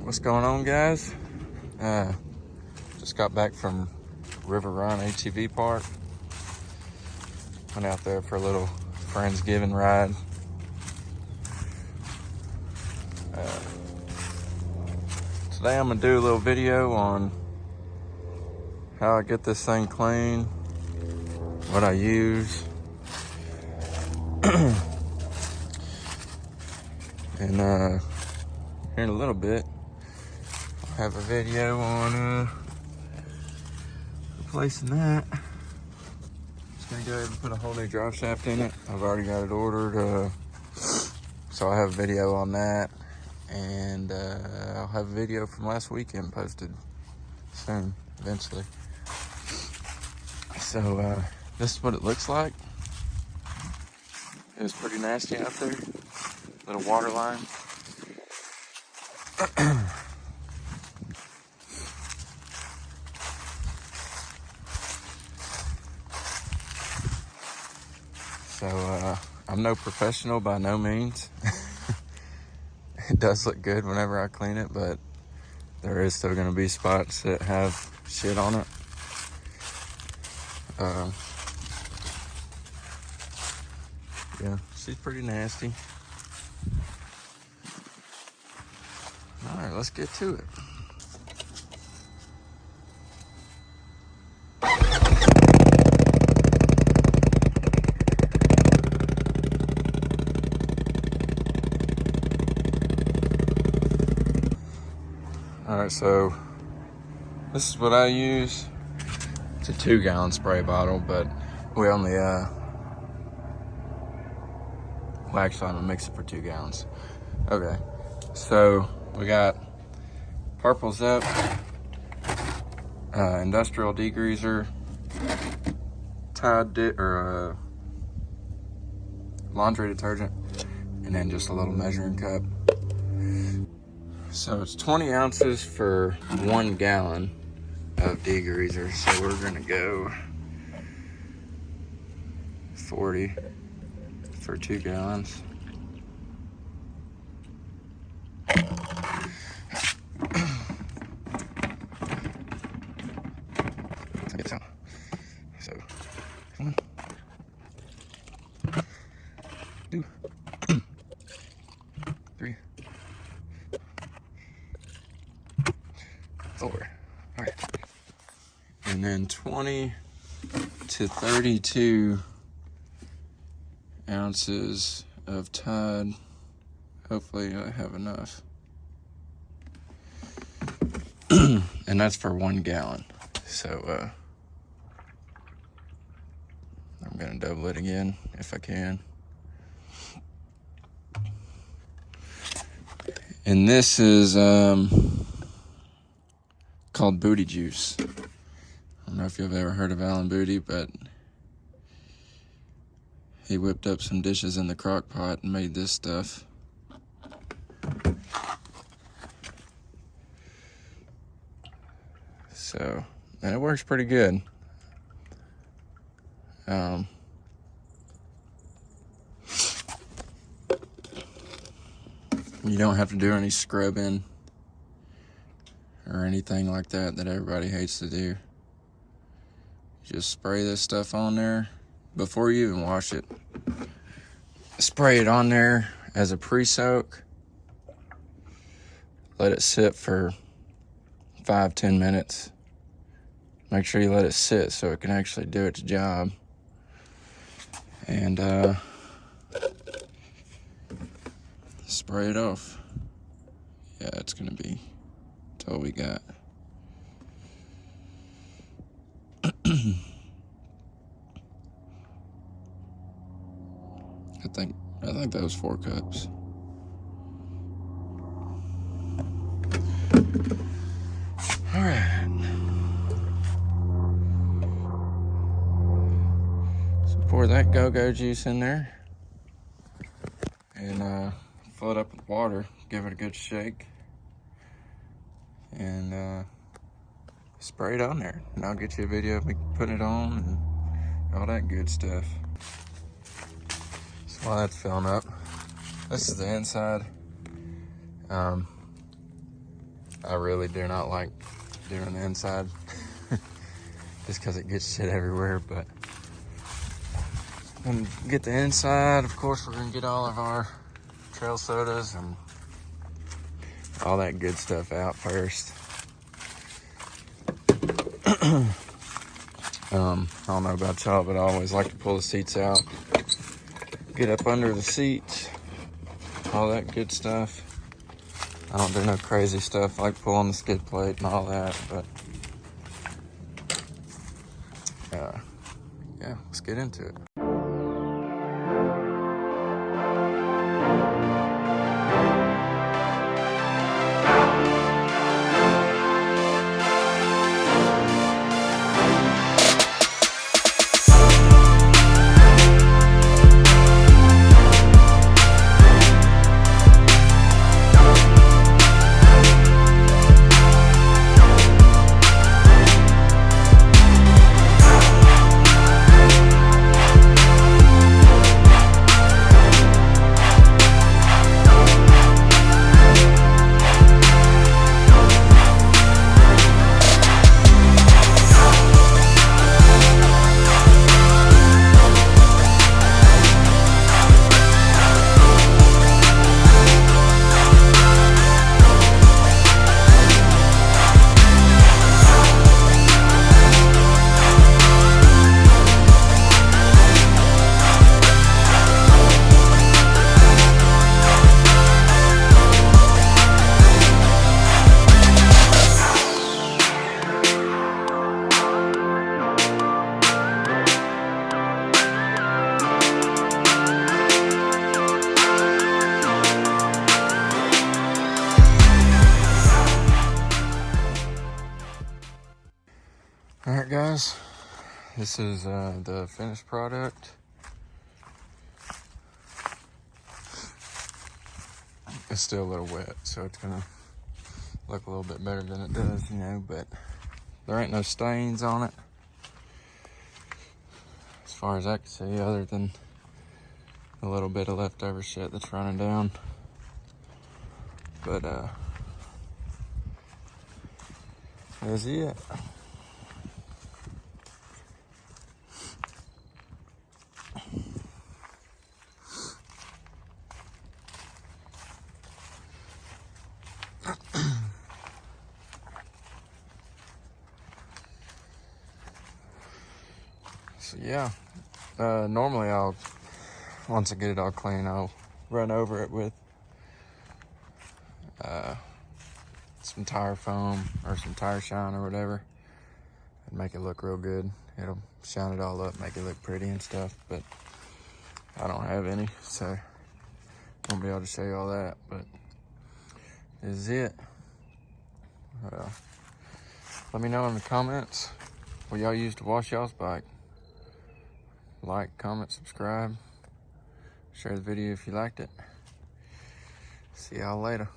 What's going on, guys? Just got back from River Run ATV Park. Went out there for a little Friendsgiving ride. Today I'm gonna do a little video on how I get this thing clean, what I use, and here in a little bit I'll have a video on replacing that. Just gonna go ahead and put a whole new drive shaft in it. I've already got it ordered, so I'll have a video on that, and I'll have a video from last weekend posted soon, eventually. So this is what it looks like. It was pretty nasty out there. Little water line. So I'm no professional by no means. It does look good whenever I clean it, but there is still going to be spots that have shit on it. Yeah, she's pretty nasty. All right, let's get to it. All right, so this is what I use. It's a 2-gallon spray bottle, but we only, well, actually I'm gonna mix it for 2 gallons. Okay, so we got Purple Zep, industrial degreaser, Tide laundry detergent, and then just a little measuring cup. So it's 20 ounces for 1 gallon of degreaser. So we're gonna go 40 for 2 gallons. So 1, 2, 3, 4. All right. And then 20 to 32 ounces of Tide. Hopefully I have enough. And that's for 1 gallon. So I'm gonna double it again if I can. And this is called Booty Juice. I don't know if you've ever heard of Alan Booty, but he whipped up some dishes in the crock pot and made this stuff. So, and it works pretty good. You don't have to do any scrubbing or anything like that everybody hates to do. Just spray this stuff on there before you even wash it. Spray it on there as a pre-soak. Let it sit for 5-10 minutes. Make sure you let it sit so it can actually do its job. And spray it off. Yeah, it's gonna be, that's all we got. I think that was 4 cups. All right. So pour that go-go juice in there and fill it up with water. Give it a good shake and spray it on there. And I'll get you a video of me putting it on and all that good stuff. So while that's filling up, this is the inside. I really do not like doing the inside just because it gets shit everywhere, but when we get the inside, of course, we're gonna get all of our trail sodas and all that good stuff out first. I don't know about y'all, but I always like to pull the seats out, get up under the seats, all that good stuff. I don't do no crazy stuff like pulling the skid plate and all that, but yeah, let's get into it. Alright guys, this is the finished product. It's still a little wet, so it's gonna look a little bit better than it does, you know, but there ain't no stains on it as far as I can see, other than a little bit of leftover shit that's running down. But that's it. So yeah, normally once I get it all clean, I'll run over it with some tire foam or some tire shine or whatever and make it look real good. It'll shine it all up, make it look pretty and stuff, but I don't have any, so won't be able to show you all that, but this is it. Let me know in the comments what y'all use to wash y'all's bike. Like, comment, subscribe, share the video if you liked it. See y'all later.